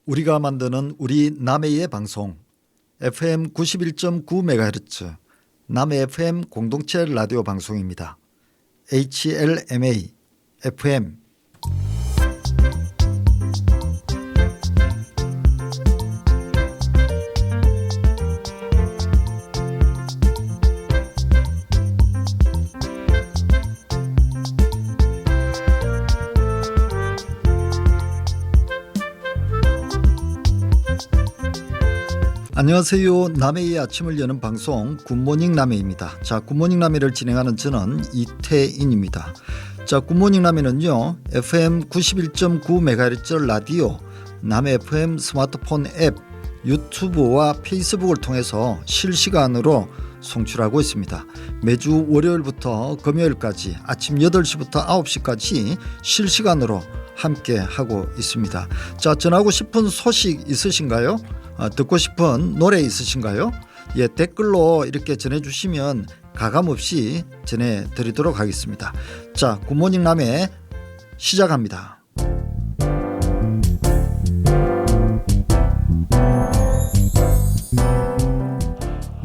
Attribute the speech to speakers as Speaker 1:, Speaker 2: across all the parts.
Speaker 1: 우리가 만드는 우리 남해의 방송 FM 91.9MHz 남해 FM 공동체 라디오 방송입니다. HLMA FM 안녕하세요. 남해의 아침을 여는 방송 굿모닝 남해입니다. 자, 굿모닝 남해를 진행하는 저는 이태인입니다. 자, 굿모닝 남해는요 FM 91.9MHz 라디오, 남해 FM 스마트폰 앱, 유튜브와 페이스북을 통해서 실시간으로 송출하고 있습니다. 매주 월요일부터 금요일까지 아침 8시부터 9시까지 실시간으로 함께 하고 있습니다. 자, 전하고 싶은 소식 있으신가요? 듣고 싶은 노래 있으신가요? 예, 댓글로 이렇게 전해주시면 가감없이 전해드리도록 하겠습니다. 자, 굿모닝 남해 시작합니다.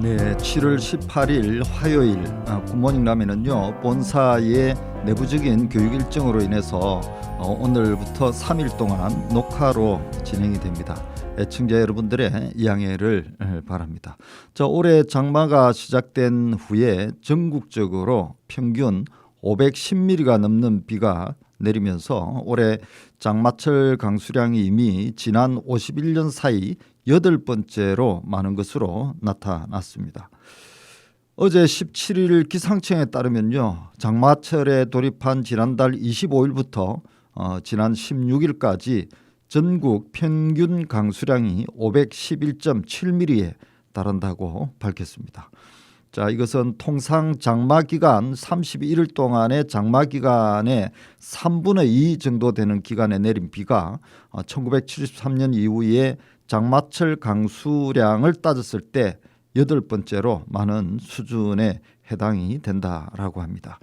Speaker 1: 네, 7월 18일 화요일 굿모닝 남해는요 본사의 내부적인 교육 일정으로 인해서 오늘부터 3일 동안 녹화로 진행이 됩니다. 애청자 여러분들의 양해를 바랍니다. 자, 올해 장마가 시작된 후에 전국적으로 평균 510mm가 넘는 비가 내리면서 올해 장마철 강수량이 이미 지난 51년 사이 8번째로 많은 것으로 나타났습니다. 어제 17일 기상청에 따르면요 장마철에 돌입한 지난달 25일부터 지난 16일까지 전국 평균 강수량이 511.7mm에 달한다고 밝혔습니다. 자, 이것은 통상 장마기간 31일 동안의 장마기간의 3분의 2 정도 되는 기간에 내린 비가 1973년 이후에 장마철 강수량을 따졌을 때 8번째로 많은 수준에 해당이 된다라고 합니다.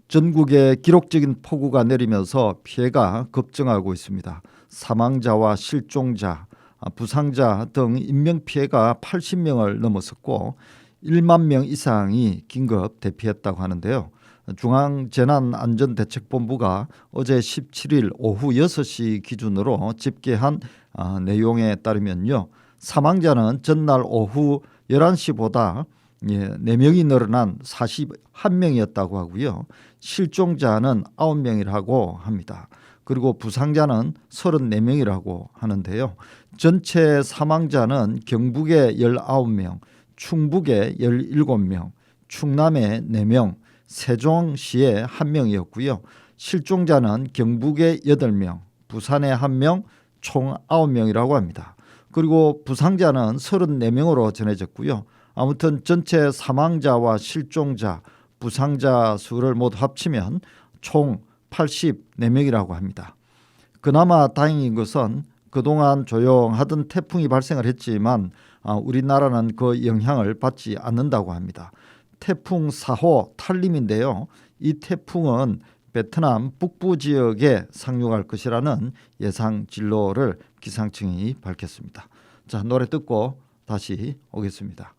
Speaker 1: 전국에 기록적인 폭우가 내리면서 피해가 급증하고 있습니다. 사망자와 실종자, 부상자 등 인명피해가 80명을 넘었었고 1만 명 이상이 긴급 대피했다고 하는데요. 중앙재난안전대책본부가 어제 17일 오후 6시 기준으로 집계한 내용에 따르면요. 사망자는 전날 오후 11시보다 4명이 늘어난 41명이었다고 하고요. 실종자는 9명이라고 합니다. 그리고 부상자는 34명이라고 하는데요. 전체 사망자는 경북에 19명, 충북에 17명, 충남에 4명, 세종시에 1명이었고요. 실종자는 경북에 8명, 부산에 1명, 총 9명이라고 합니다. 그리고 부상자는 34명으로 전해졌고요. 아무튼 전체 사망자와 실종자, 부상자 수를 모두 합치면 총 84명이라고 합니다. 그나마 다행인 것은 그동안 조용하던 태풍이 발생을 했지만 우리나라는 그 영향을 받지 않는다고 합니다. 태풍 4호 탈림인데요. 이 태풍은 베트남 북부 지역에 상륙할 것이라는 예상 진로를 기상청이 밝혔습니다. 자, 노래 듣고 다시 오겠습니다.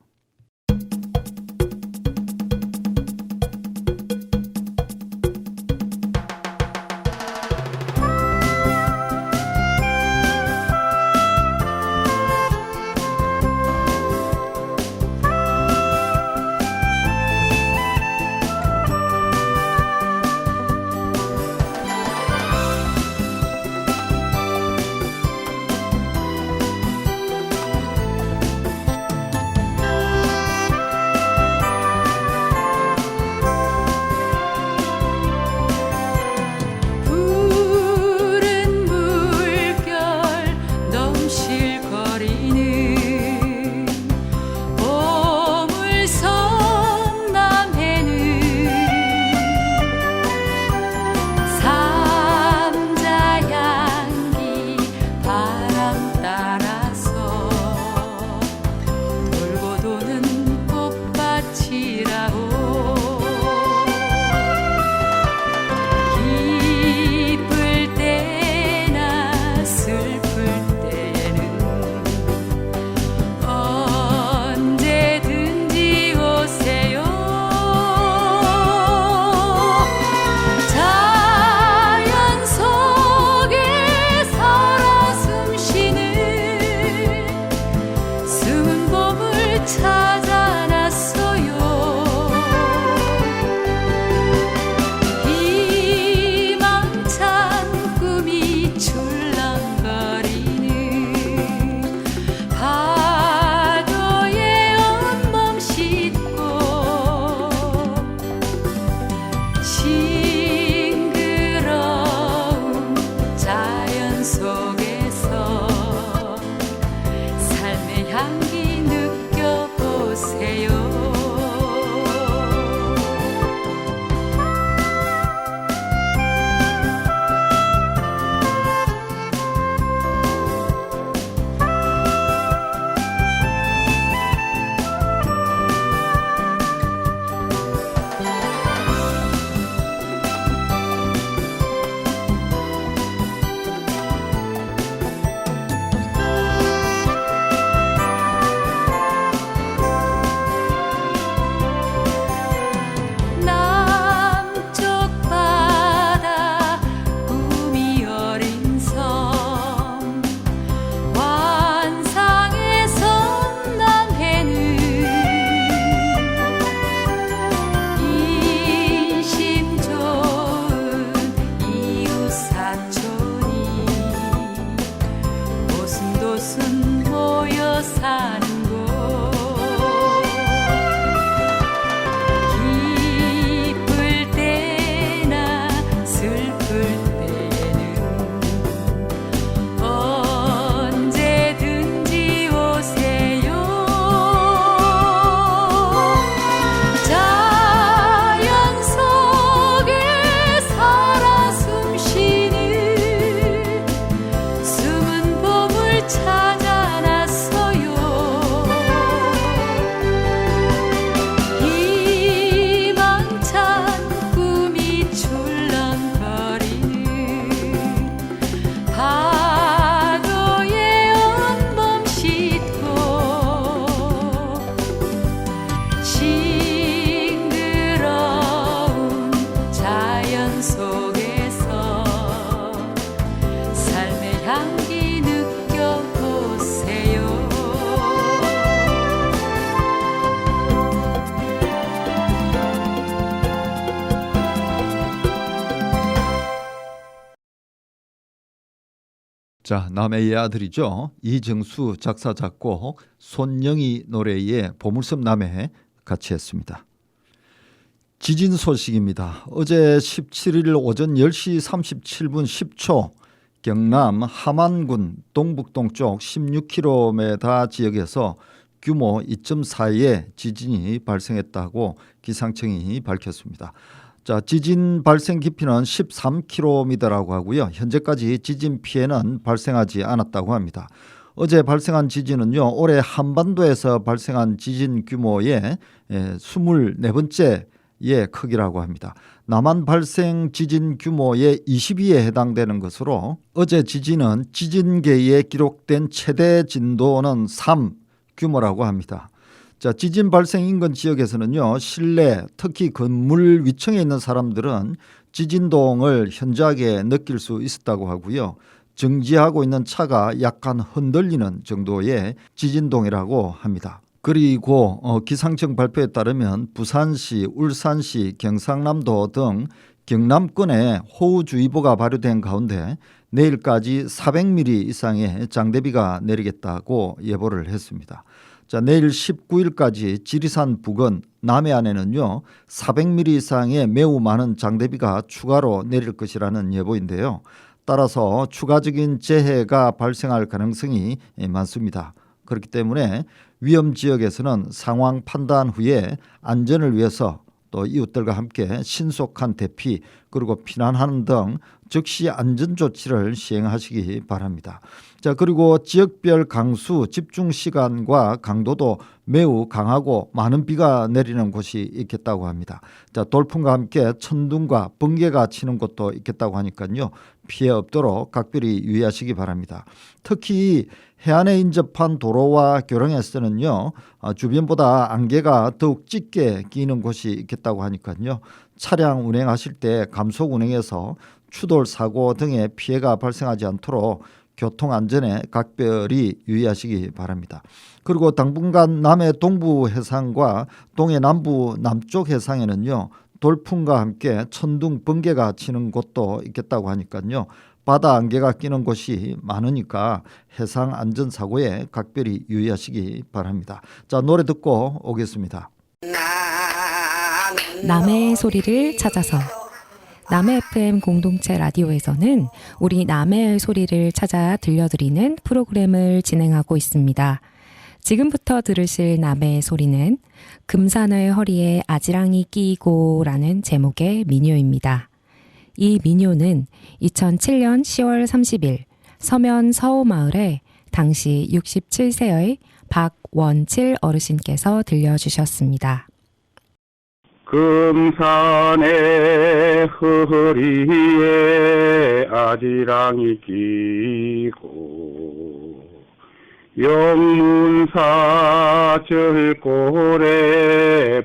Speaker 2: 조순 모여 사는 곳 기쁠 때나 슬플 때에는 언제든지 오세요. 자연 속에 살아 숨쉬는 숨은 봄을 찾아놨어요. 희망찬 꿈이 출렁거리는 파도에 온몸 씻고 싱그러운 자연 속에서 삶의 향기 느껴보세요.
Speaker 1: 자, 남해의 아들이죠. 이정수 작사 작곡, 손영희 노래의 보물섬 남해 같이 했습니다. 지진 소식입니다. 어제 17일 오전 10시 37분 10초 경남 함안군 동북동쪽 16km 지역에서 규모 2.4의 지진이 발생했다고 기상청이 밝혔습니다. 자, 지진 발생 깊이는 13km라고 하고요. 현재까지 지진 피해는 발생하지 않았다고 합니다. 어제 발생한 지진은요, 올해 한반도에서 발생한 지진 규모의 24번째의 크기라고 합니다. 남한 발생 지진 규모의 20위에 해당되는 것으로 어제 지진은 지진계에 기록된 최대 진도는 3 규모라고 합니다. 자, 지진 발생 인근 지역에서는요, 실내 특히 건물 위층에 있는 사람들은 지진동을 현저하게 느낄 수 있었다고 하고요. 정지하고 있는 차가 약간 흔들리는 정도의 지진동이라고 합니다. 그리고 기상청 발표에 따르면 부산시, 울산시, 경상남도 등 경남권에 호우주의보가 발효된 가운데 내일까지 400mm 이상의 장대비가 내리겠다고 예보를 했습니다. 자, 내일 19일까지 지리산 부근 남해안에는요 400mm 이상의 매우 많은 장대비가 추가로 내릴 것이라는 예보인데요. 따라서 추가적인 재해가 발생할 가능성이 많습니다. 그렇기 때문에 위험 지역에서는 상황 판단 후에 안전을 위해서 또 이웃들과 함께 신속한 대피 그리고 피난하는 등 즉시 안전조치를 시행하시기 바랍니다. 자, 그리고 지역별 강수 집중 시간과 강도도 매우 강하고 많은 비가 내리는 곳이 있겠다고 합니다. 자, 돌풍과 함께 천둥과 번개가 치는 곳도 있겠다고 하니까요. 피해 없도록 각별히 유의하시기 바랍니다. 특히 해안에 인접한 도로와 교량에서는요. 주변보다 안개가 더욱 짙게 끼는 곳이 있겠다고 하니까요. 차량 운행하실 때 감속 운행에서 추돌 사고 등의 피해가 발생하지 않도록 교통안전에 각별히 유의하시기 바랍니다. 그리고 당분간 남해 동부 해상과 동해 남부 남쪽 해상에는요. 돌풍과 함께 천둥 번개가 치는 곳도 있겠다고 하니까요. 바다 안개가 끼는 곳이 많으니까 해상 안전사고에 각별히 유의하시기 바랍니다. 자, 노래 듣고 오겠습니다.
Speaker 3: 남해의 소리를 찾아서 남해 FM 공동체 라디오에서는 우리 남해의 소리를 찾아 들려드리는 프로그램을 진행하고 있습니다. 지금부터 들으실 남해의 소리는 금산의 허리에 아지랑이 끼고 라는 제목의 민요입니다. 이 민요는 2007년 10월 30일 서면 서호마을에 당시 67세의 박원칠 어르신께서 들려주셨습니다.
Speaker 4: 금산의 허리에 아지랑이 끼고 영문사 절골에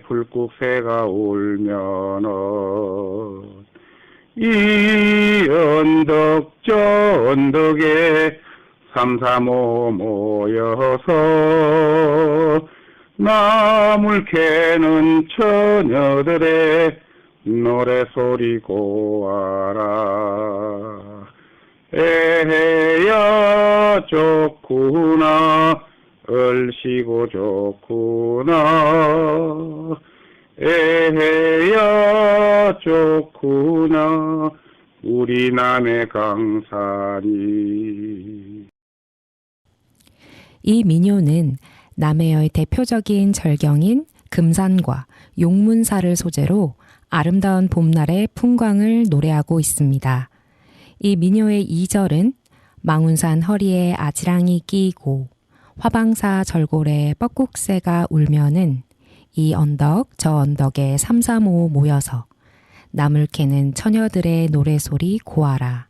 Speaker 4: 불국새가 울면은 이 언덕 저 언덕에 삼삼오 모여서 나물 캐는 처녀들의 노래소리 고와라. 에헤야 좋구나 얼씨구 좋구나 에헤야 좋구나 우리 남해 강산이.
Speaker 3: 이 민요는 남해의 대표적인 절경인 금산과 용문사를 소재로 아름다운 봄날의 풍광을 노래하고 있습니다. 이 민요의 2절은 망운산 허리에 아지랑이 끼고 화방사 절골에 뻐꾹새가 울면은 이 언덕 저 언덕에 삼삼오오 모여서 나물 캐는 처녀들의 노래소리 고하라.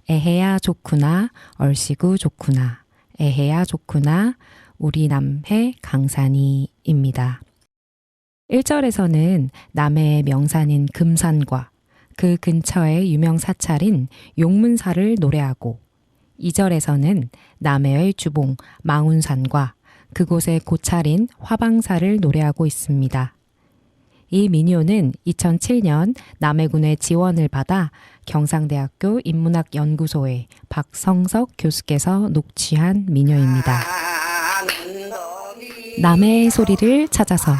Speaker 3: 에헤야 좋구나 얼씨구 좋구나 에헤야 좋구나 우리 남해 강산이입니다. 1절에서는 남해의 명산인 금산과 그 근처의 유명 사찰인 용문사를 노래하고 2절에서는 남해의 주봉 망운산과 그곳의 고찰인 화방사를 노래하고 있습니다. 이 민요는 2007년 남해군의 지원을 받아 경상대학교 인문학연구소의 박성석 교수께서 녹취한 민요입니다. 남해의 소리를 찾아서.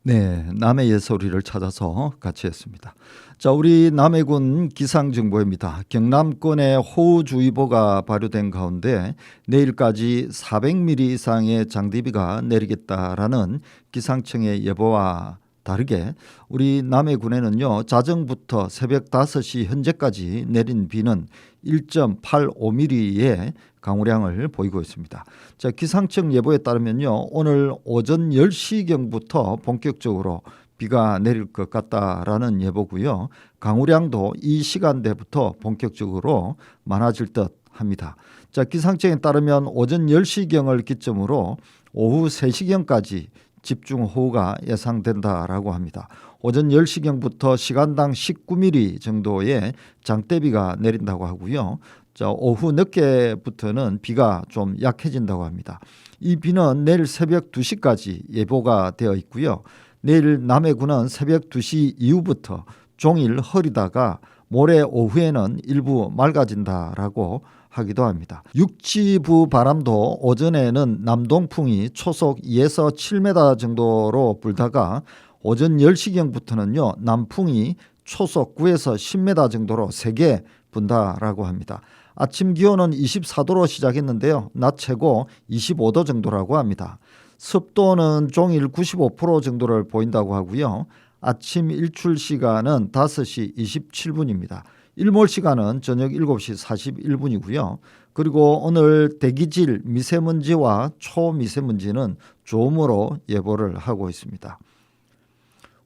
Speaker 1: 네, 남해의 소리를 찾아서 같이 했습니다. 자, 우리 남해군 기상정보입니다. 경남권에 호우주의보가 발효된 가운데 내일까지 400mm 이상의 장대비가 내리겠다라는 기상청의 예보와 다르게 우리 남해군에는요 자정부터 새벽 5시 현재까지 내린 비는 1.85mm의 강우량을 보이고 있습니다. 자, 기상청 예보에 따르면요 오늘 오전 10시경부터 본격적으로 비가 내릴 것 같다라는 예보고요. 강우량도 이 시간대부터 본격적으로 많아질 듯 합니다. 자, 기상청에 따르면 오전 10시경을 기점으로 오후 3시경까지 집중호우가 예상된다라고 합니다. 오전 10시경부터 시간당 19mm 정도의 장대비가 내린다고 하고요. 자, 오후 늦게부터는 비가 좀 약해진다고 합니다. 이 비는 내일 새벽 2시까지 예보가 되어 있고요. 내일 남해군은 새벽 2시 이후부터 종일 흐리다가 모레 오후에는 일부 맑아진다라고 하기도 합니다. 육지부 바람도 오전에는 남동풍이 초속 2에서 7m 정도로 불다가 오전 10시경부터는요 남풍이 초속 9에서 10m 정도로 세게 분다라고 합니다. 아침 기온은 24도로 시작했는데요. 낮 최고 25도 정도라고 합니다. 습도는 종일 95% 정도를 보인다고 하고요. 아침 일출 시간은 5시 27분입니다. 일몰 시간은 저녁 7시 41분이고요. 그리고 오늘 대기질 미세먼지와 초미세먼지는 좋음으로 예보를 하고 있습니다.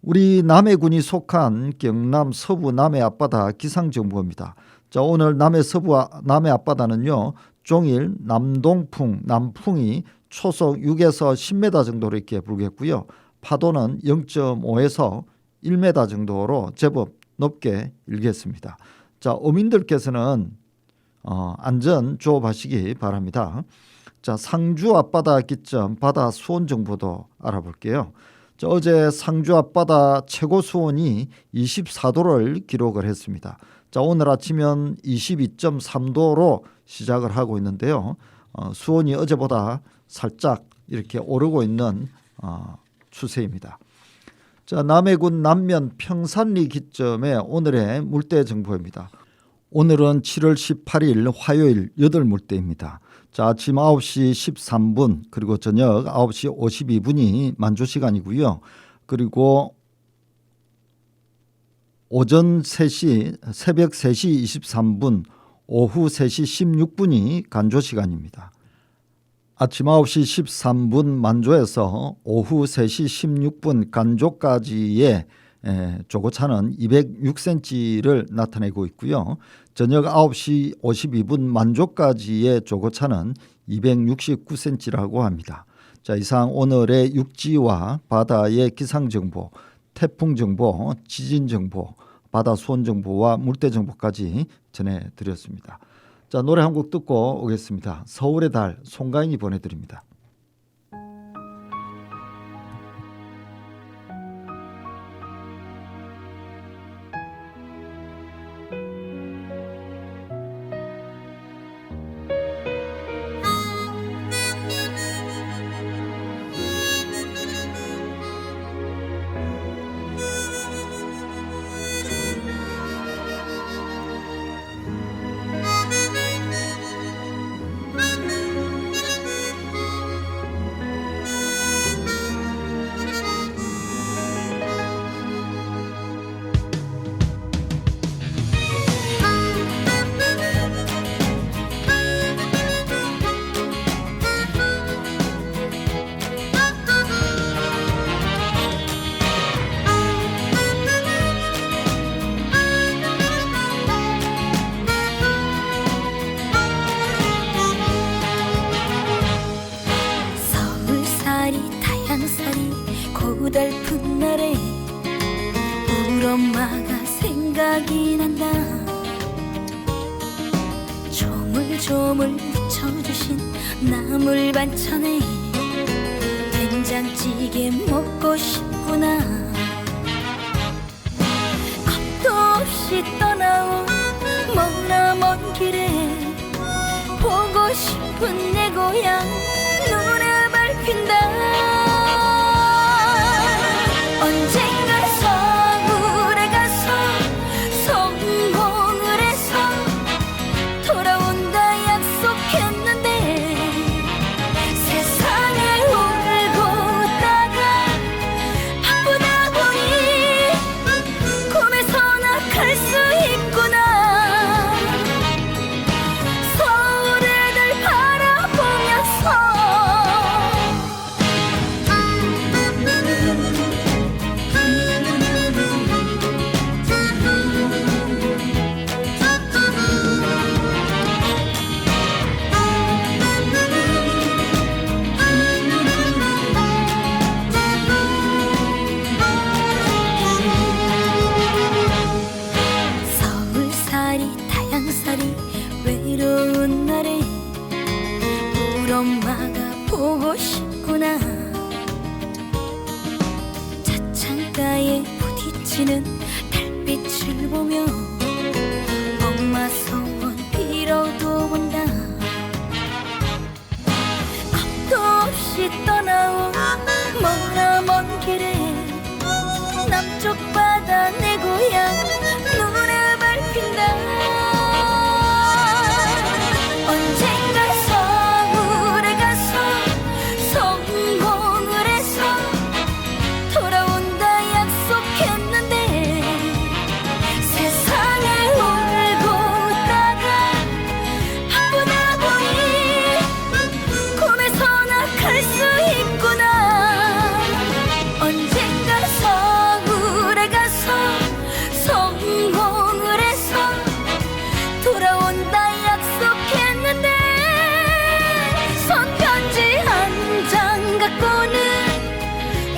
Speaker 1: 우리 남해군이 속한 경남 서부 남해 앞바다 기상정보입니다. 자, 오늘 남해 서부 남해 앞바다는요 종일 남동풍 남풍이 초속 6에서 10m 정도로 이렇게 불겠고요. 파도는 0.5에서 1m 정도로 제법 높게 일겠습니다. 자, 어민들께서는 안전 조업하시기 바랍니다. 자, 상주 앞바다 기점 바다 수온 정보도 알아볼게요. 자, 어제 상주 앞바다 최고 수온이 24도를 기록을 했습니다. 자, 오늘 아침은 22.3도로 시작을 하고 있는데요. 수온이 어제보다 살짝 이렇게 오르고 있는 추세입니다. 자, 남해군 남면 평산리 기점의 오늘의 물때 정보입니다. 오늘은 7월 18일 화요일 8물때입니다. 자, 아침 9시 13분 그리고 저녁 9시 52분이 만조시간이고요. 그리고 오전 3시 새벽 3시 23분 오후 3시 16분이 간조시간입니다. 아침 9시 13분 만조에서 오후 3시 16분 간조까지의 조고차는 206cm를 나타내고 있고요. 저녁 9시 52분 만조까지의 조고차는 269cm라고 합니다. 자, 이상 오늘의 육지와 바다의 기상정보, 태풍정보, 지진정보, 바다 수온정보와 물때정보까지 전해드렸습니다. 자, 노래 한 곡 듣고 오겠습니다. 서울의 달 송가인이 보내드립니다.
Speaker 5: 생각이 난다. 조물조물 묻혀주신 나물 반찬에 된장찌개 먹고 싶구나. 겁도 없이 떠나온 머나먼 길에 보고 싶은 내 고향 눈에 밟힌다. 언젠가 서울에 가서 성공을 해서 돌아온다 약속했는데 세상에 울고 웃다가 바쁘다 보니 꿈에서 나 갈 수 있구나. 서울을 늘 바라보면서 서울살이 타양살이 외로운 날에 우리 엄마가 보고 싶구나. 차창가에 부딪히는 달빛을 보며 엄마 소원 빌어도 본다. 겁도 없이 떠나온 머나먼 길에 남쪽 바다 내 고향 눈에 밟힌다. 언젠가 서울에 가서 성공을 해서 돌아온다 약속했는데 세상에 울고 웃다가 바쁘다 보니 꿈에서 나 갈 수 있구나. 언젠가 서울에 가서 성공을 해서 돌아온다 약속했는데 손편지 한 장 갖고는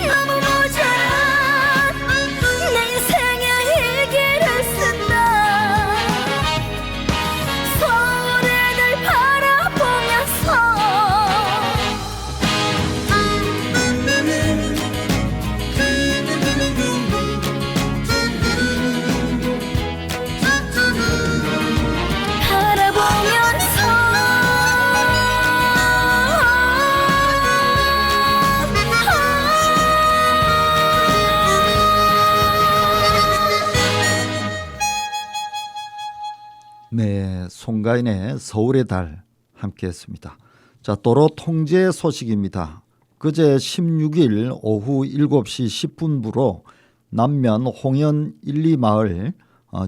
Speaker 5: 너무 모자란 내 인생의 일기를 쓴다. 서울을 늘 바라보면서
Speaker 1: 네, 송가인의 서울의 달 함께했습니다. 자, 도로 통제 소식입니다. 그제 16일 오후 7시 10분부로 남면 홍연 1, 2마을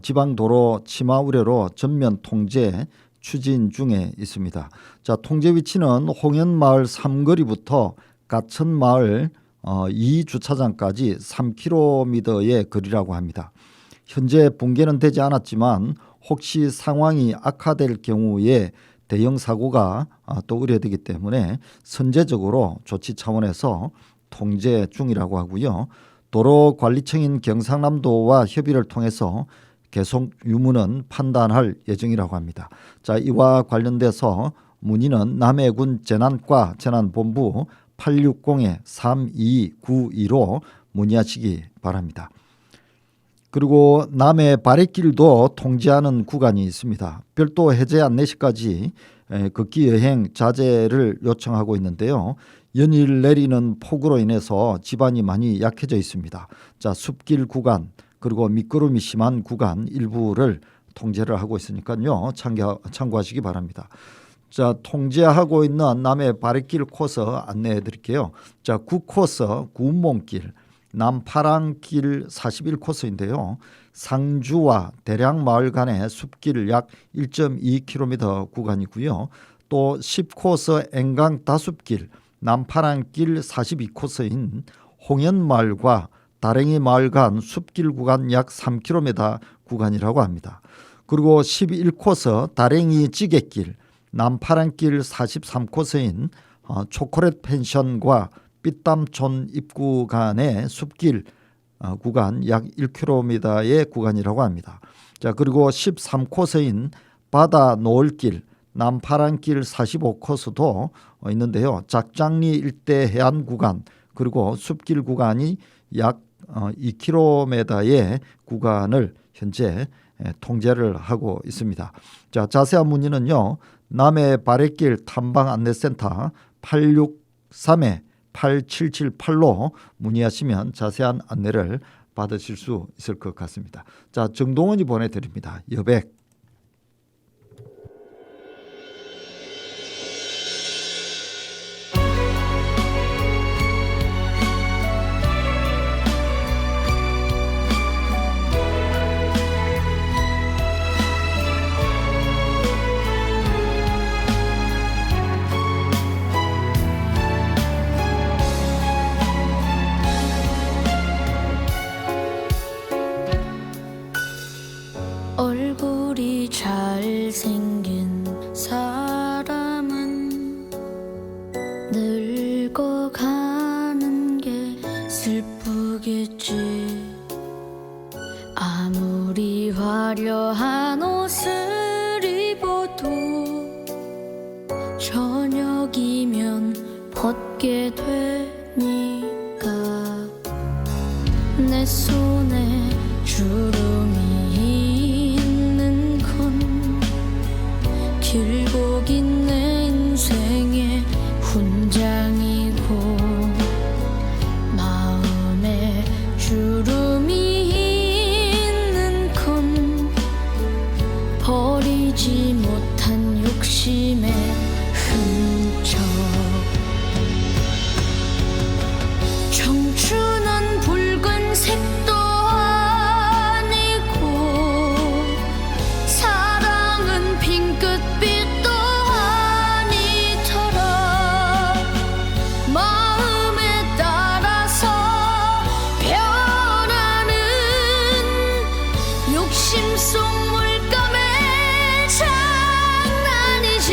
Speaker 1: 지방도로 치마 우려로 전면 통제 추진 중에 있습니다. 자, 통제 위치는 홍연마을 삼거리부터 가천마을 2주차장까지 3km의 거리라고 합니다. 현재 붕괴는 되지 않았지만 혹시 상황이 악화될 경우에 대형 사고가 또 우려되기 때문에 선제적으로 조치 차원에서 통제 중이라고 하고요. 도로관리청인 경상남도와 협의를 통해서 계속 유무는 판단할 예정이라고 합니다. 자, 이와 관련돼서 문의는 남해군 재난과 재난본부 860-3292로 문의하시기 바랍니다. 그리고 남해 바랫길도 통제하는 구간이 있습니다. 별도 해제 안내 시까지 걷기 여행 자제를 요청하고 있는데요. 연일 내리는 폭우로 인해서 지반이 많이 약해져 있습니다. 자, 숲길 구간 그리고 미끄럼이 심한 구간 일부를 통제를 하고 있으니까요. 참고하시기 바랍니다. 자, 통제하고 있는 남해 바랫길 코스 안내해 드릴게요. 자, 9코스 구운몽길 남파랑길 41코스인데요. 상주와 대량마을 간의 숲길 약 1.2km 구간이고요. 또 10코스 eng강 다숲길 남파랑길 42코스인 홍연마을과 다랭이 마을 간 숲길 구간 약 3km 구간이라고 합니다. 그리고 11코스 다랭이 찌개길 남파랑길 43코스인 초콜릿 펜션과 삐땀촌 입구 간의 숲길 구간 약 1km의 구간이라고 합니다. 자, 그리고 13코스인 바다 노을길 남파란길 45코스도 있는데요. 작장리 일대 해안 구간 그리고 숲길 구간이 약 2km의 구간을 현재 통제를 하고 있습니다. 자, 자세한 문의는요. 남해 바래길 탐방 안내센터 863-8778로 문의하시면 자세한 안내를 받으실 수 있을 것 같습니다. 자, 정동원이 보내드립니다. 여백.
Speaker 5: 얼굴이 잘생긴 사람은 늙어가는 게 슬프겠지. 아무리 화려한 옷을 입어도 저녁이면 벗게 되니까. 내 손에 주름이 길고 긴 내 인생의 훈장이고 마음에 주름이 있는 건 버리지 못한 욕심의 흔적. 청춘은 붉은색도 아니고 사랑은 핑크빛도 아니더라. 마음에 따라서 변하는 욕심 속 물감의 장난이지.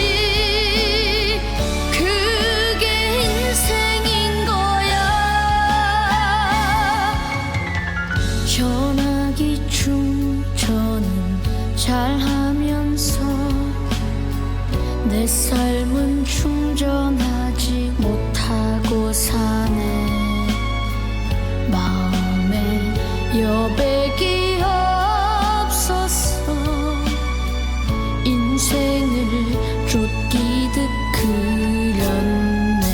Speaker 5: 그게 인생인 거야. 전화기 충전은 잘하면서 내 삶은 충전하지 못하고 사네. 마음에 여백이 없어서 인생을 쫓기듯 그렸네.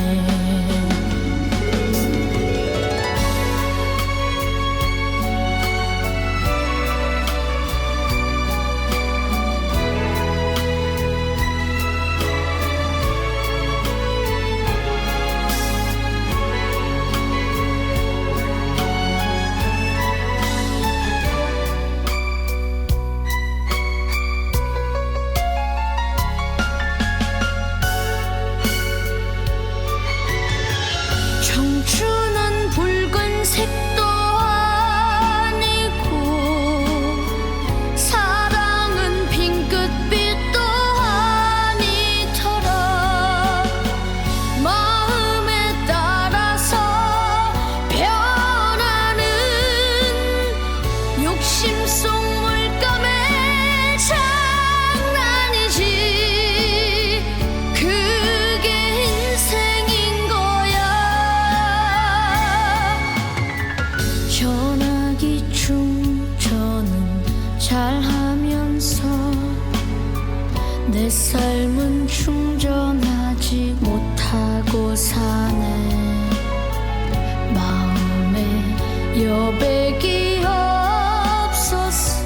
Speaker 5: 청춘은 붉은색도 아니고 사랑은 핑크빛도 아니더라. 마음에 따라서 변하는 욕심 속 물감의 장난이지. 그게 인생인 거야. 전화기 충전은 잘하면서 내 삶은 충전하지 못하고 사네. 마음에 여백이 없어서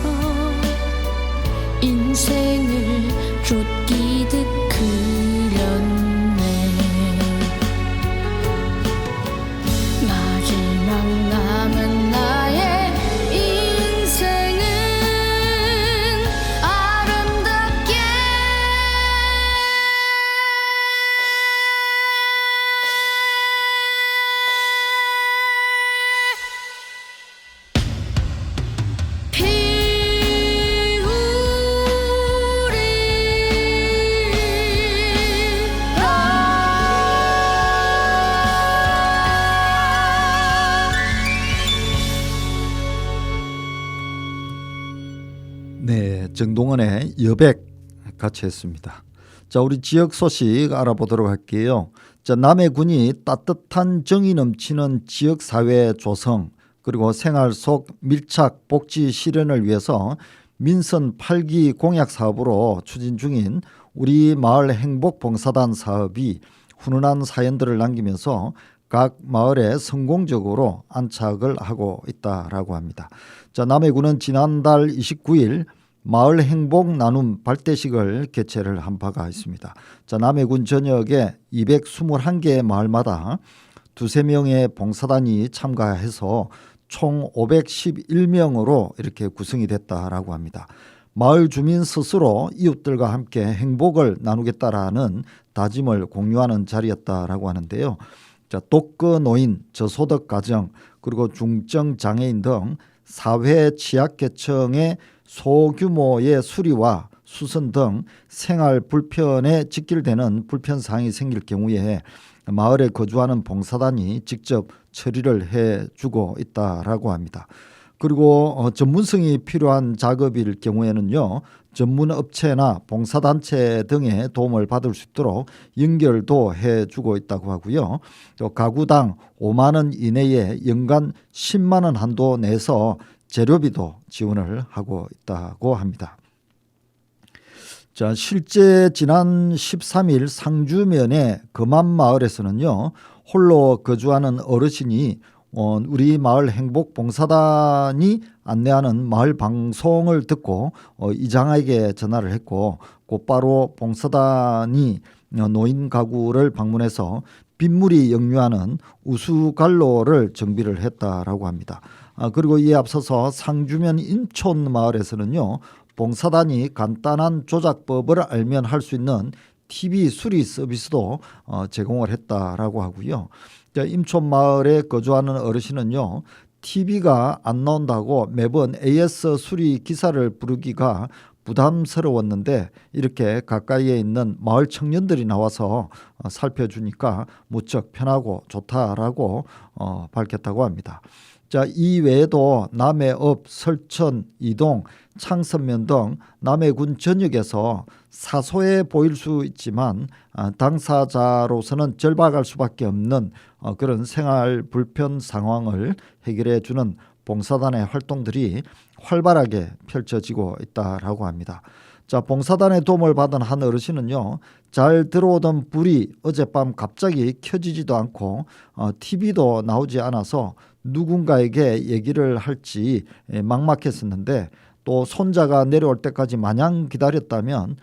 Speaker 5: 인생을 쫓기듯 그렸네. 마지막 남은 나의 인생은 아름답게 피우리
Speaker 1: 정동원의 여백 같이 했습니다. 자, 우리 지역 소식 알아보도록 할게요. 자, 남해군이 따뜻한 정이 넘치는 지역사회 조성 그리고 생활 속 밀착 복지 실현을 위해서 민선 8기 공약 사업으로 추진 중인 우리 마을 행복봉사단 사업이 훈훈한 사연들을 남기면서 각 마을에 성공적으로 안착을 하고 있다라고 합니다. 자, 남해군은 지난달 29일 마을 행복 나눔 발대식을 개최를 한 바가 있습니다. 자, 남해군 전역에 221개의 마을마다 두세 명의 봉사단이 참가해서 총 511명으로 이렇게 구성이 됐다라고 합니다. 마을 주민 스스로 이웃들과 함께 행복을 나누겠다라는 다짐을 공유하는 자리였다라고 하는데요. 자, 독거 노인, 저소득 가정, 그리고 중증 장애인 등 사회 취약계층의 소규모의 수리와 수선 등 생활 불편에 직결되는 불편 사항이 생길 경우에 마을에 거주하는 봉사단이 직접 처리를 해주고 있다라고 합니다. 그리고 전문성이 필요한 작업일 경우에는요, 전문 업체나 봉사단체 등의 도움을 받을 수 있도록 연결도 해주고 있다고 하고요. 또 가구당 5만 원 이내에 연간 10만 원 한도 내서 재료비도 지원을 하고 있다고 합니다. 자, 실제 지난 13일 상주면의 금암마을에서는요, 홀로 거주하는 어르신이 우리 마을 행복봉사단이 안내하는 마을 방송을 듣고 이장에게 전화를 했고, 곧바로 봉사단이 노인 가구를 방문해서 빗물이 역류하는 우수관로를 정비를 했다라고 합니다. 그리고 이에 앞서서 상주면 인촌 마을에서는요, 봉사단이 간단한 조작법을 알면 할 수 있는 TV 수리 서비스도 제공을 했다라고 하고요. 임촌 마을에 거주하는 어르신은요, TV가 안 나온다고 매번 AS 수리 기사를 부르기가 부담스러웠는데 이렇게 가까이에 있는 마을 청년들이 나와서 살펴주니까 무척 편하고 좋다라고 밝혔다고 합니다. 자, 이 외에도 남해읍, 설천, 이동, 창선면 등 남해군 전역에서 사소해 보일 수 있지만 당사자로서는 절박할 수밖에 없는 그런 생활 불편 상황을 해결해 주는 봉사단의 활동들이 활발하게 펼쳐지고 있다라고 합니다. 자, 봉사단의 도움을 받은 한 어르신은요, 잘 들어오던 불이 어젯밤 갑자기 켜지지도 않고 TV도 나오지 않아서 누군가에게 얘기를 할지 막막했었는데, 또 손자가 내려올 때까지 마냥 기다렸다면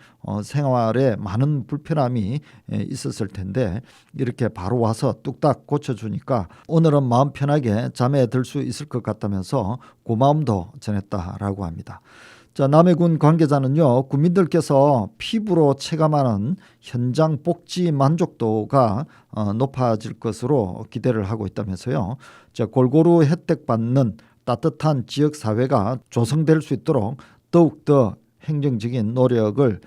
Speaker 1: 생활에 많은 불편함이 있었을 텐데 이렇게 바로 와서 뚝딱 고쳐주니까 오늘은 마음 편하게 잠에 들 수 있을 것 같다면서 고마움도 전했다라고 합니다. 자, 남해군 관계자는요, 국민들께서 피부로 체감하는 현장 복지 만족도가 높아질 것으로 기대를 하고 있다면서요. 자, 골고루 혜택받는 따뜻한 지역사회가 조성될 수 있도록 더욱더 행정적인 노력을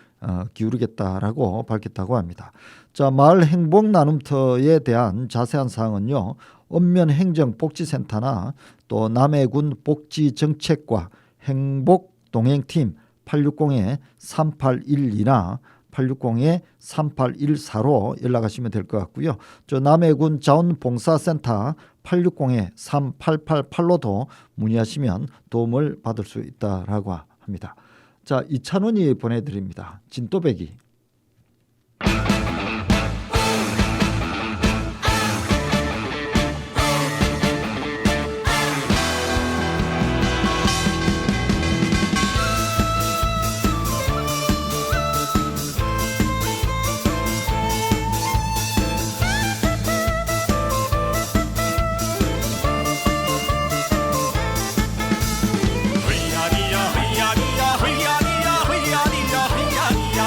Speaker 1: 기울이겠다라고 밝혔다고 합니다. 자, 마을 행복 나눔터에 대한 자세한 사항은요, 읍면 행정복지센터나 또 남해군 복지정책과 행복동행팀 860-3812나 860-3814로 연락하시면 될 것 같고요. 저 남해군 자원봉사센터 860-3888로도 문의하시면 도움을 받을 수 있다라고 합니다. 자, 이찬원이 보내드립니다. 진또배기.
Speaker 6: 허야리야 허야리야 허야리야 허야리야 허야리야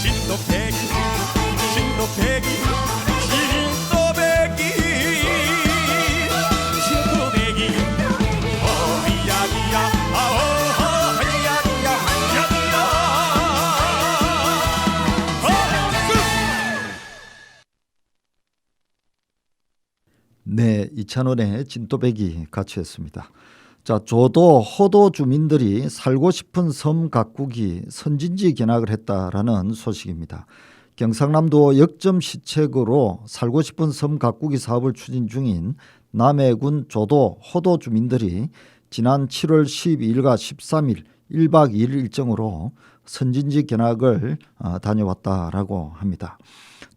Speaker 6: 진또배기 진또배기 진또배기 진또배기 진또배기 어이야기야 아오호 이야기야 이야기야
Speaker 1: 네, 이찬원의 진또배기 같이 했습니다. 자, 조도 호도 주민들이 살고 싶은 섬 가꾸기 선진지 견학을 했다라는 소식입니다. 경상남도 역점 시책으로 살고 싶은 섬 가꾸기 사업을 추진 중인 남해군 조도 호도 주민들이 지난 7월 12일과 13일 1박 2일 일정으로 선진지 견학을 다녀왔다라고 합니다.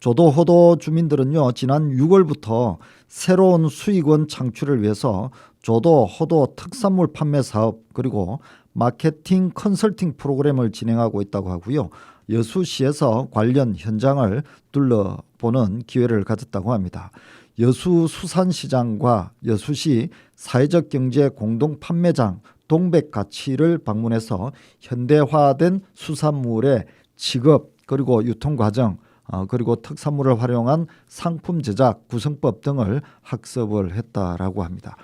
Speaker 1: 조도 호도 주민들은요, 지난 6월부터 새로운 수익원 창출을 위해서 조도 호도 특산물 판매 사업 그리고 마케팅 컨설팅 프로그램을 진행하고 있다고 하고요. 여수시에서 관련 현장을 둘러보는 기회를 가졌다고 합니다. 여수수산시장과 여수시 사회적 경제 공동 판매장 동백가치를 방문해서 현대화된 수산물의 취급 그리고 유통 과정 그리고 특산물을 활용한 상품 제작 구성법 등을 학습을 했다라고 합니다.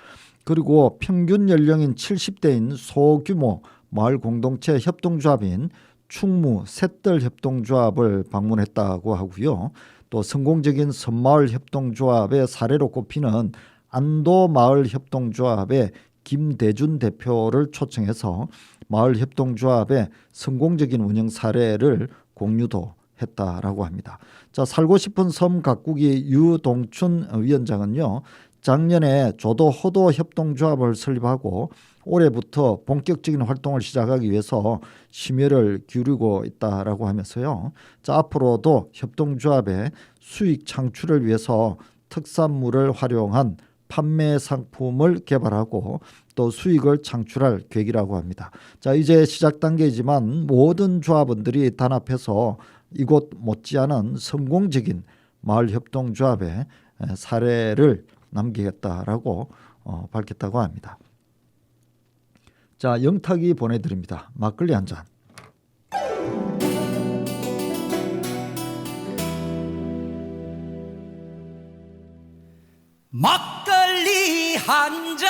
Speaker 1: 그리고 평균 연령인 70대인 소규모 마을 공동체 협동조합인 충무 셋들 협동조합을 방문했다고 하고요. 또 성공적인 섬마을 협동조합의 사례로 꼽히는 안도 마을 협동조합의 김대준 대표를 초청해서 마을 협동조합의 성공적인 운영 사례를 공유도 했다라고 합니다. 자, 살고 싶은 섬 가꾸기 유동춘 위원장은요, 작년에 조도 호도 협동조합을 설립하고 올해부터 본격적인 활동을 시작하기 위해서 심혈을 기울이고 있다라고 하면서요. 자, 앞으로도 협동조합의 수익 창출을 위해서 특산물을 활용한 판매 상품을 개발하고 또 수익을 창출할 계획이라고 합니다. 자, 이제 시작 단계이지만 모든 조합원들이 단합해서 이곳 못지않은 성공적인 마을 협동조합의 사례를 남기겠다라고 밝혔다고 합니다. 자, 영탁이 보내드립니다. 막걸리 한 잔.
Speaker 6: 막걸리 한 잔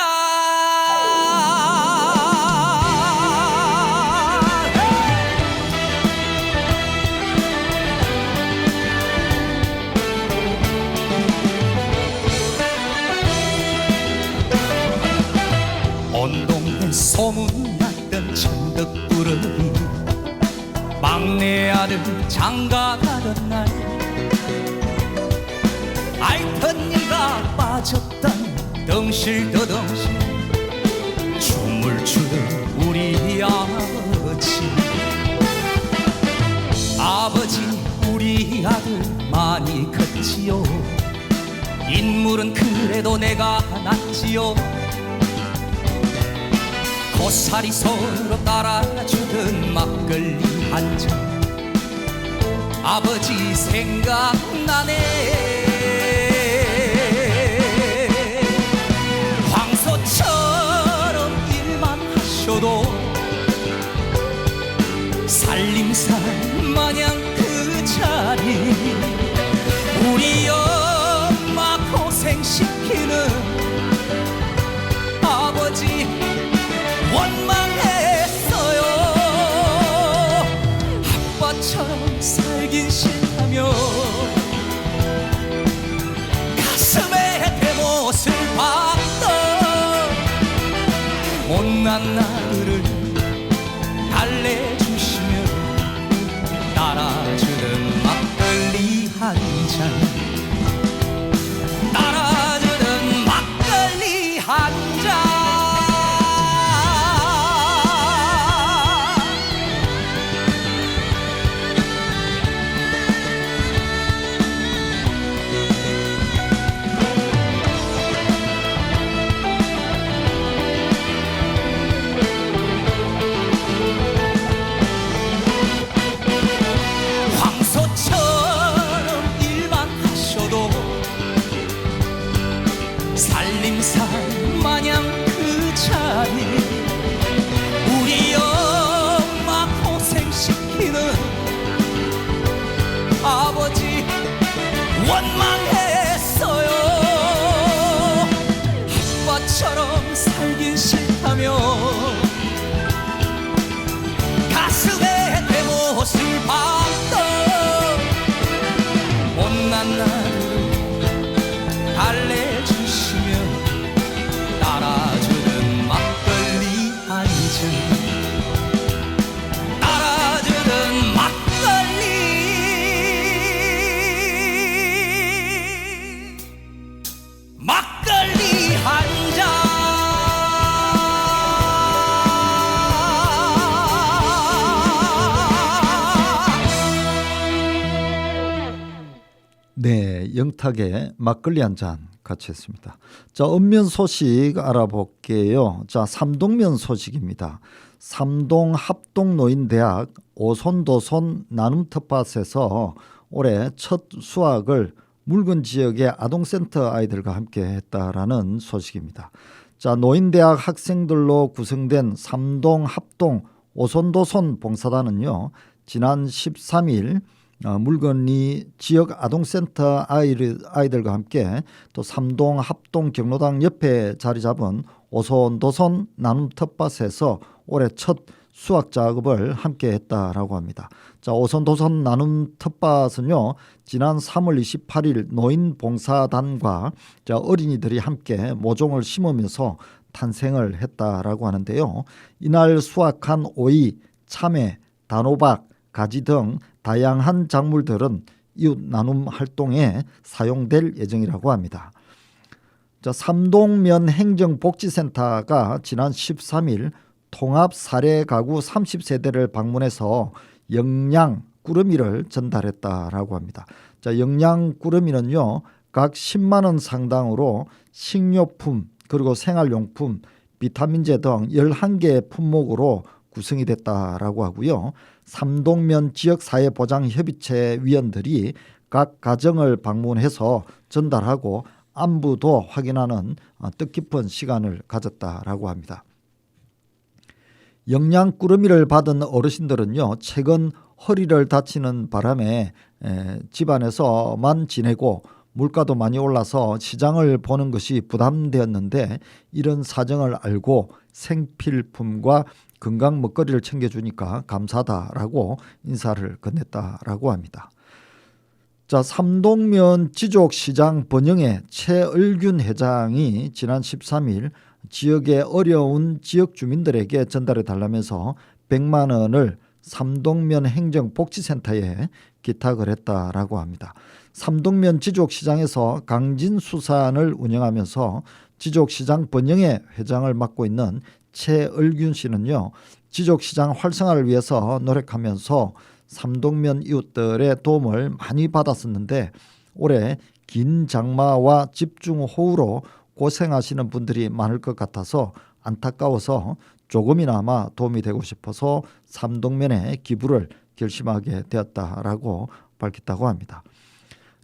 Speaker 6: 온 동네 소문났던 천덕꾸러기 막내 아들 장가가던 날 알턴 일가 빠졌던 덩실더덩실 춤을 추던 우리 아버지 우리 아들 많이 컸지요 인물은 그래도 내가 낫지요 고사리 서로 따라주던 막걸리 한 잔 아버지 생각나네 황소처럼 일만 하셔도 살림살 마냥 그 자리 우리 엄마 고생시키는 아버지 원망했어요 아빠처럼 살긴 싫다며 가슴에 대못을 박던 못난 아들을 달래주시며 따라주던 막걸리 한 잔 울림산 마냥 그 자리 우리 엄마 고생시키는 아버지 원망했어요. 아빠처럼 살긴 싫다며 가슴에 내 못을 박던 못난 나를 달래주시며 따라주는 막걸리 한잔 따라주는 막걸리 한잔
Speaker 1: 네, 영탁의 막걸리 한 잔 같이 했습니다. 자, 읍면 소식 알아볼게요. 자, 삼동면 소식입니다. 삼동 합동노인대학 오손도손 나눔 텃밭에서 올해 첫 수확을 묽은 지역의 아동센터 아이들과 함께 했다라는 소식입니다. 자, 노인대학 학생들로 구성된 삼동 합동 오손도손 봉사단은요, 지난 13일 물건리 지역 아동센터 아이들과 함께 또 삼동 합동 경로당 옆에 자리 잡은 오손도손 나눔 텃밭에서 올해 첫 수확 작업을 함께 했다라고 합니다. 자, 오손도손 나눔 텃밭은요, 지난 3월 28일 노인 봉사단과 어린이들이 함께 모종을 심으면서 탄생을 했다라고 하는데요. 이날 수확한 오이, 참외, 단호박, 가지 등 다양한 작물들은 이웃 나눔 활동에 사용될 예정이라고 합니다. 자, 삼동면 행정복지센터가 지난 13일 통합 사례 가구 30세대를 방문해서 영양 꾸러미를 전달했다라고 합니다. 자, 영양 꾸러미는요, 각 10만 원 상당으로 식료품 그리고 생활용품, 비타민제 등 11개 품목으로 구성이 됐다라고 하고요. 삼동면 지역사회보장협의체 위원들이 각 가정을 방문해서 전달하고 안부도 확인하는 뜻깊은 시간을 가졌다라고 합니다. 영양 꾸러미를 받은 어르신들은요, 최근 허리를 다치는 바람에 집안에서만 지내고 물가도 많이 올라서 시장을 보는 것이 부담되었는데 이런 사정을 알고 생필품과 건강 먹거리를 챙겨주니까 감사하다라고 인사를 건넸다라고 합니다. 자, 삼동면 지족시장 번영의 최을균 회장이 지난 13일 지역의 어려운 지역 주민들에게 전달해 달라면서 100만 원을 삼동면 행정복지센터에 기탁을 했다라고 합니다. 삼동면 지족시장에서 강진수산을 운영하면서 지족시장 번영의 회장을 맡고 있는 최을균 씨는요, 지족시장 활성화를 위해서 노력하면서 삼동면 이웃들의 도움을 많이 받았었는데 올해 긴 장마와 집중호우로 고생하시는 분들이 많을 것 같아서 안타까워서 조금이나마 도움이 되고 싶어서 삼동면에 기부를 결심하게 되었다라고 밝혔다고 합니다.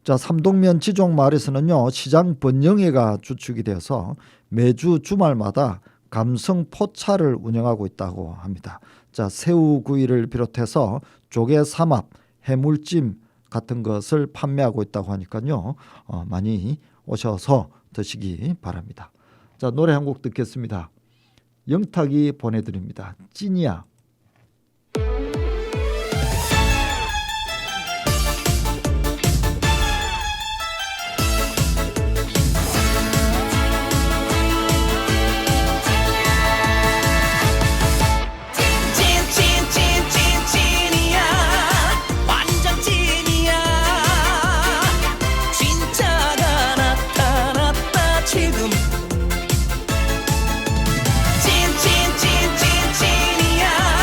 Speaker 1: 자, 삼동면 지족마을에서는요, 시장 번영회가 주축이 되어서 매주 주말마다 감성 포차를 운영하고 있다고 합니다. 자, 새우구이를 비롯해서 조개 삼합, 해물찜 같은 것을 판매하고 있다고 하니까요, 많이 오셔서 드시기 바랍니다. 자, 노래 한 곡 듣겠습니다. 영탁이 보내드립니다. 찐이야.
Speaker 6: 찐이야 완전 찐이야 진짜가 나타났다 지금 찐이야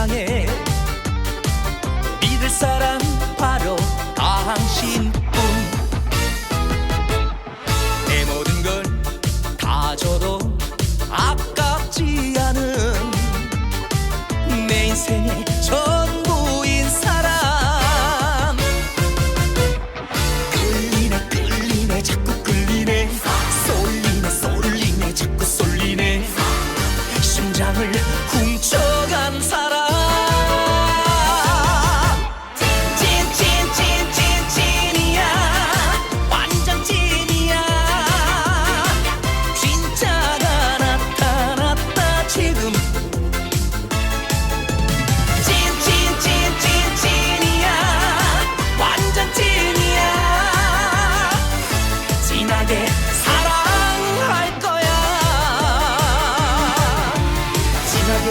Speaker 6: 세상에 믿을 사람 바로 당신뿐. 내 모든 걸 다 줘도 아깝지 않은 내 인생의 전부인 사람. 끌리네 끌리네 자꾸 끌리네, 쏠리네 쏠리네 자꾸 쏠리네, 심장을 훔쳐간 사람. 찐이야, 완전 찐이야. 진짜가 나타났다 지금. 찐이야, 완전 찐이야. 진하게 사랑할 거야. 진하게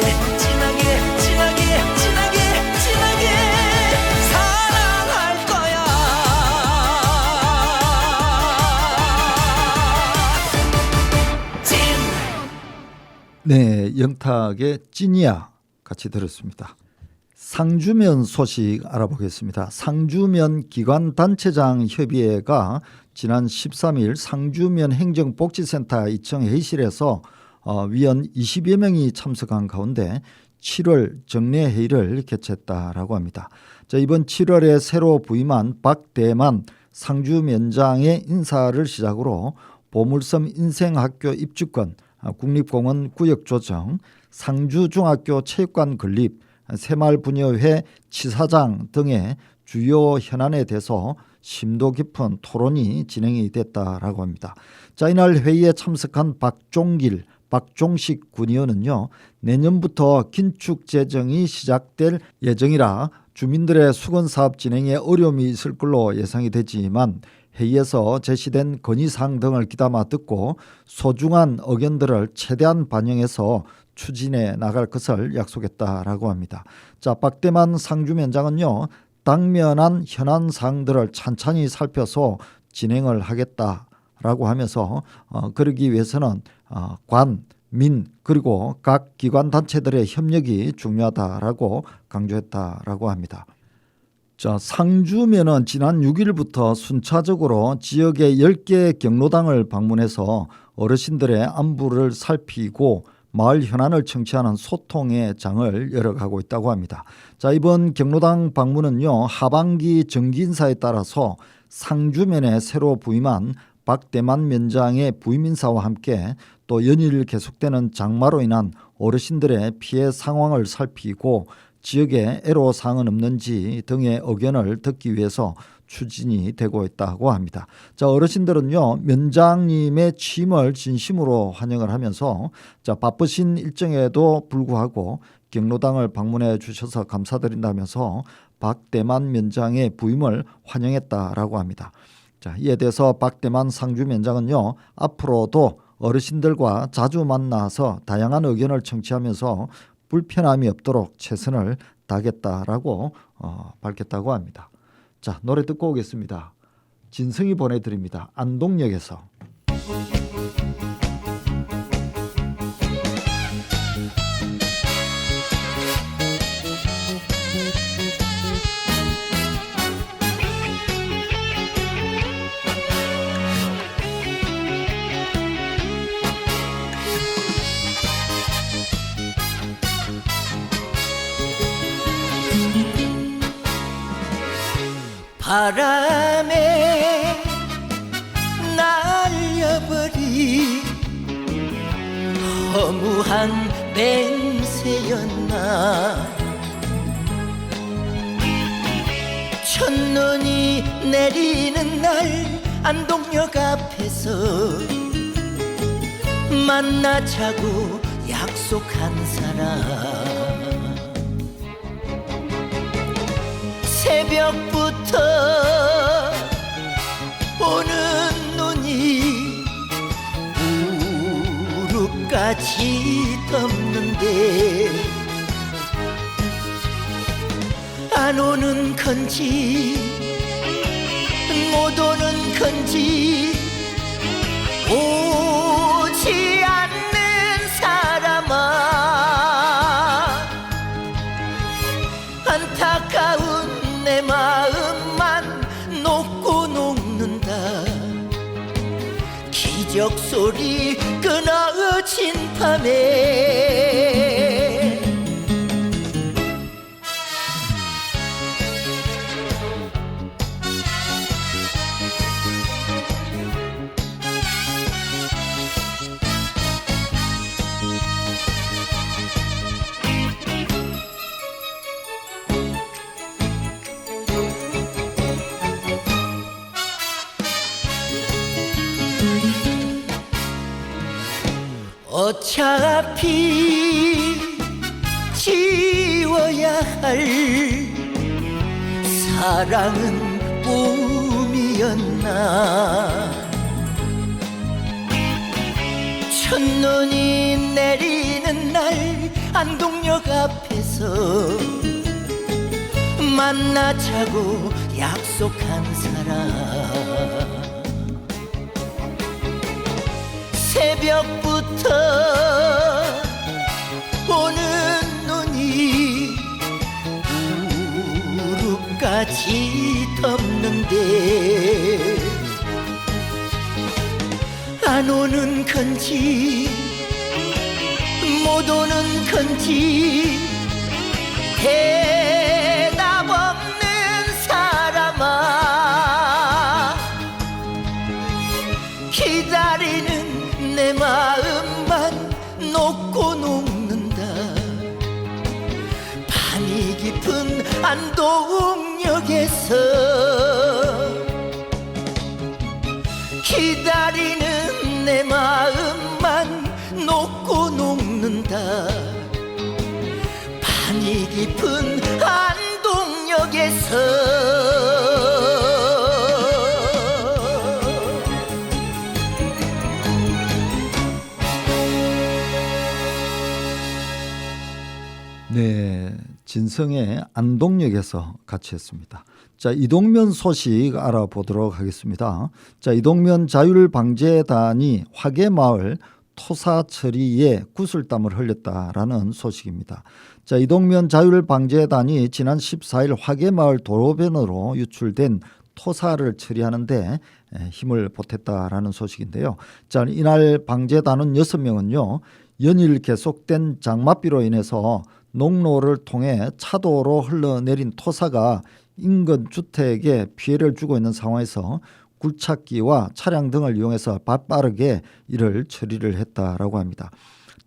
Speaker 6: 사랑할 거야. 찐.
Speaker 1: 네, 영탁의 찐이야 같이 들었습니다. 상주면 소식 알아보겠습니다. 상주면 기관단체장 협의회가 지난 13일 상주면 행정복지센터 2층 회의실에서 위원 20여 명이 참석한 가운데 7월 정례회의를 개최했다라고 합니다. 자, 이번 7월에 새로 부임한 박대만 상주면장의 인사를 시작으로 보물섬 인생학교 입주권, 국립공원 구역 조정, 상주중학교 체육관 건립, 새마을분여회 치사장 등의 주요 현안에 대해서 심도 깊은 토론이 진행이 됐다라고 합니다. 자, 이날 회의에 참석한 박종식 군의원은요, 내년부터 긴축 재정이 시작될 예정이라 주민들의 수건사업 진행에 어려움이 있을 걸로 예상이 되지만 회의에서 제시된 건의사항 등을 귀담아 듣고 소중한 의견들을 최대한 반영해서 추진해 나갈 것을 약속했다라고 합니다. 자, 박대만 상주면장은요, 당면한 현안 사항들을 찬찬히 살펴서 진행을 하겠다라고 하면서 그러기 위해서는 관, 민 그리고 각 기관 단체들의 협력이 중요하다라고 강조했다라고 합니다. 자, 상주면은 지난 6일부터 순차적으로 지역의 10개 경로당을 방문해서 어르신들의 안부를 살피고 마을 현안을 청취하는 소통의 장을 열어가고 있다고 합니다. 자, 이번 경로당 방문은요, 하반기 정기 인사에 따라서 상주면에 새로 부임한 박대만 면장의 부임 인사와 함께 또 연일 계속되는 장마로 인한 어르신들의 피해 상황을 살피고 지역에 애로사항은 없는지 등의 의견을 듣기 위해서 추진이 되고 있다고 합니다. 자, 어르신들은요, 면장님의 취임을 진심으로 환영을 하면서 자, 바쁘신 일정에도 불구하고 경로당을 방문해 주셔서 감사드린다면서 박대만 면장의 부임을 환영했다라고 합니다. 자, 이에 대해서 박대만 상주면장은요, 앞으로도 어르신들과 자주 만나서 다양한 의견을 청취하면서 불편함이 없도록 최선을 다하겠다라고 밝혔다고 합니다. 자, 노래 듣고 오겠습니다. 진성이 보내드립니다. 안동역에서.
Speaker 6: 바람에 날려버린 허무한 맹세였나. 첫눈이 내리는 날 안동역 앞에서 만나자고 약속한 사람. 새벽부터 오는 눈이 무릎까지 덮는데 안 오는 건지 못 오는 건지 오지 않는 사람아 새벽 소리 끊어진 밤에 어차피 지워야 할 사랑은 꿈이었나 첫눈이 내리는 날 안동역 앞에서 만나자고 약속한 사람 새벽부터 오는 눈이 무릎까지 덮는데 안 오는 건지 못 오는 건지 대답 없는 사람아 기다리는 내 마음만 녹고 녹는다 밤이 깊은 안동역에서 기다리는 내 마음만 녹고 녹는다 밤이 깊은 안동역에서
Speaker 1: 네, 진성의 안동역에서 같이 했습니다. 자, 이동면 소식 알아보도록 하겠습니다. 자, 이동면 자율방재단이 화계마을 토사 처리에 구슬땀을 흘렸다라는 소식입니다. 자, 이동면 자율방재단이 지난 14일 화계마을 도로변으로 유출된 토사를 처리하는데 힘을 보탰다라는 소식인데요. 자, 이날 방재단은 6명은요. 연일 계속된 장맛비로 인해서 농로를 통해 차도로 흘러내린 토사가 인근 주택에 피해를 주고 있는 상황에서 굴착기와 차량 등을 이용해서 빠르게 이를 처리를 했다라고 합니다.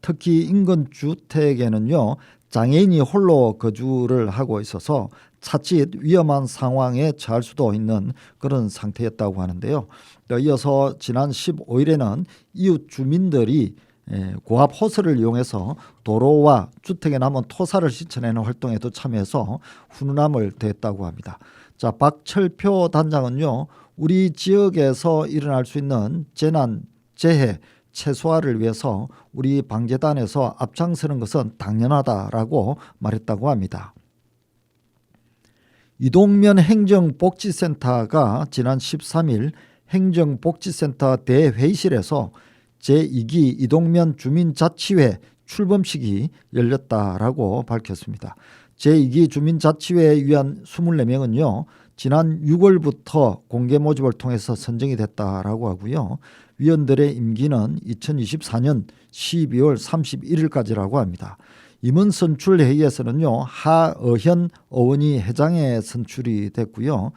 Speaker 1: 특히 인근 주택에는요. 장애인이 홀로 거주를 하고 있어서 자칫 위험한 상황에 처할 수도 있는 그런 상태였다고 하는데요. 이어서 지난 15일에는 이웃 주민들이 고압 호스를 이용해서 도로와 주택에 남은 토사를 씻어내는 활동에도 참여해서 훈훈함을 더했다고 합니다. 자, 박철표 단장은요. 우리 지역에서 일어날 수 있는 재난, 재해 최소화를 위해서 우리 방재단에서 앞장서는 것은 당연하다라고 말했다고 합니다. 이동면 행정복지센터가 지난 13일 행정복지센터 대회의실에서 제2기 이동면 주민자치회 출범식이 열렸다라고 밝혔습니다. 제2기 주민자치회 위원 24명은요. 지난 6월부터 공개 모집을 통해서 선정이 됐다라고 하고요. 위원들의 임기는 2024년 12월 31일까지라고 합니다. 임원 선출 회의에서는요. 하어현 어원이 회장에 선출이 됐고요.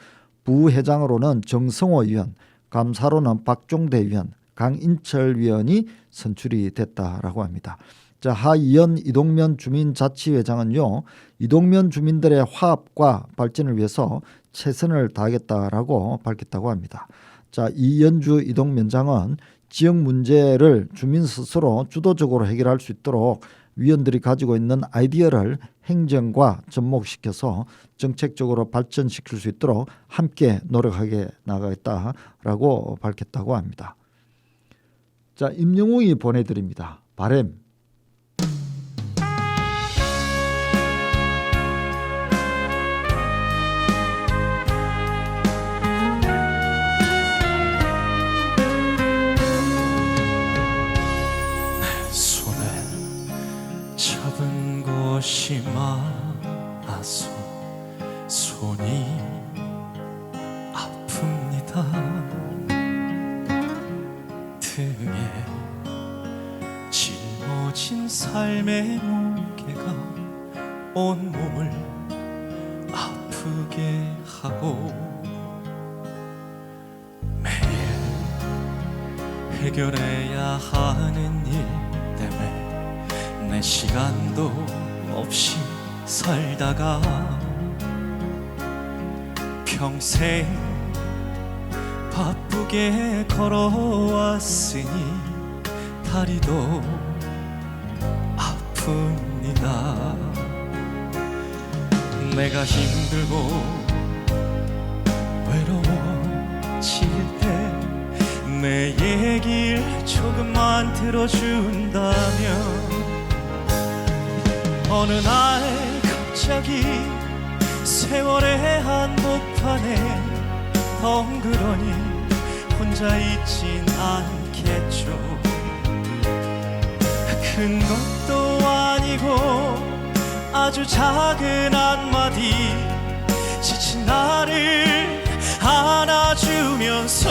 Speaker 1: 부회장으로는 정성호 위원, 감사로는 박종대 위원, 강인철 위원이 선출이 됐다라고 합니다. 자, 하이연 이동면 주민자치회장은요. 이동면 주민들의 화합과 발전을 위해서 최선을 다하겠다라고 밝혔다고 합니다. 자, 이연주 이동면장은 지역 문제를 주민 스스로 주도적으로 해결할 수 있도록 위원들이 가지고 있는 아이디어를 행정과 접목시켜서 정책적으로 발전시킬 수 있도록 함께 노력하게 나가겠다라고 밝혔다고 합니다. 자, 임영웅이 보내드립니다. 바램.
Speaker 7: 손에 잡은 곳이 많아서 손이 아픕니다. 등에 삶의 무게가 온몸을 아프게 하고 매일 해결해야 하는 일 때문에 내 시간도 없이 살다가 평생 바쁘게 걸어왔으니 다리도 아픕니다. 내가 힘들고 외로워질 때 내 얘길 조금만 들어준다면 어느 날 갑자기 세월의 한복판에 덩그러니 혼자 있진 않겠죠. 큰 것도 아니고 아주 작은 한마디 지친 나를 안아주면서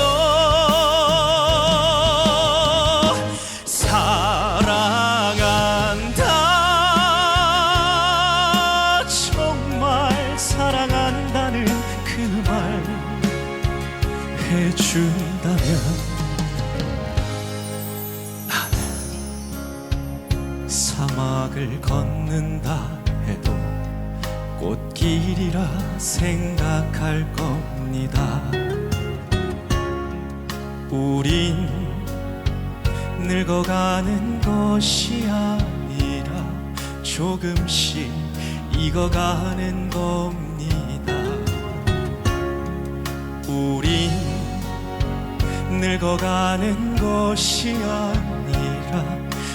Speaker 7: 사랑한다 정말 사랑한다는 그 말 해준다면 나는 사막을 걷는다 해도 꽃길이라 생각할 겁니다. 우린 늙어가는 것이 아니라 조금씩 익어가는 겁니다. 우린 늙어가는 것이 아니라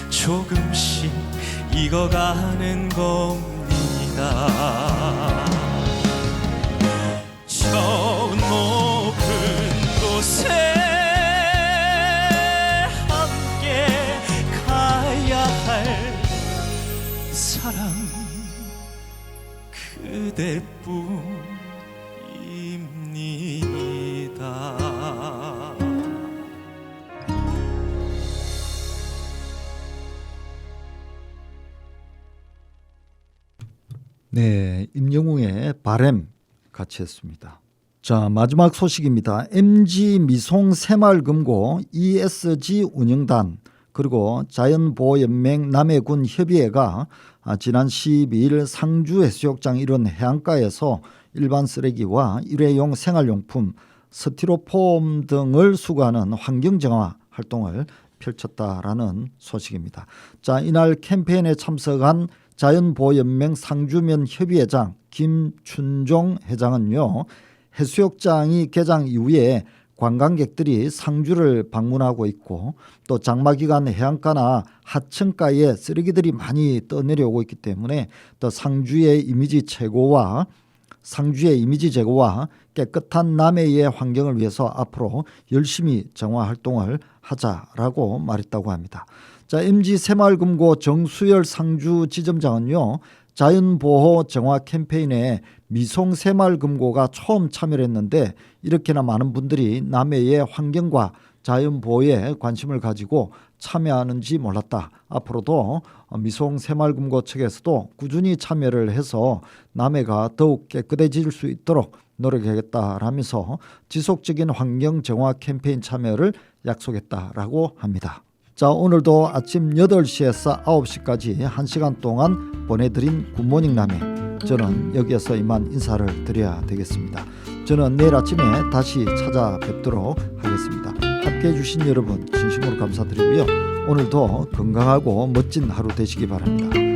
Speaker 7: 조금씩 익어가는 겁니다. 저 높은 곳에 함께 가야 할 사람 그대뿐입니다.
Speaker 1: 네, 임영웅의 바램 같이 했습니다. 자, 마지막 소식입니다. MG 미송 새마을금고 ESG 운영단 그리고 자연보호연맹 남해군 협의회가 지난 12일 상주 해수욕장 이런 해안가에서 일반 쓰레기와 일회용 생활용품, 스티로폼 등을 수거하는 환경정화 활동을 펼쳤다라는 소식입니다. 자, 이날 캠페인에 참석한 자연보호연맹 상주면 협의회장 김춘종 회장은요, 해수욕장이 개장 이후에 관광객들이 상주를 방문하고 있고 또 장마기간 해안가나 하천가에 쓰레기들이 많이 떠내려오고 있기 때문에 또 상주의 이미지 제고와 깨끗한 남해의 환경을 위해서 앞으로 열심히 정화 활동을 하자라고 말했다고 합니다. 자, MG 새마을금고 정수열 상주 지점장은요, 자연보호 정화 캠페인에 미송 새마을금고가 처음 참여를 했는데 이렇게나 많은 분들이 남해의 환경과 자연보호에 관심을 가지고 참여하는지 몰랐다. 앞으로도 미송 새마을금고 측에서도 꾸준히 참여를 해서 남해가 더욱 깨끗해질 수 있도록 노력하겠다라면서 지속적인 환경 정화 캠페인 참여를 약속했다라고 합니다. 자, 오늘도 아침 8시에서 9시까지 1시간 동안 보내드린 굿모닝 남해, 저는 여기에서 이만 인사를 드려야 되겠습니다. 저는 내일 아침에 다시 찾아뵙도록 하겠습니다. 함께해 주신 여러분 진심으로 감사드리고요. 오늘도 건강하고 멋진 하루 되시기 바랍니다.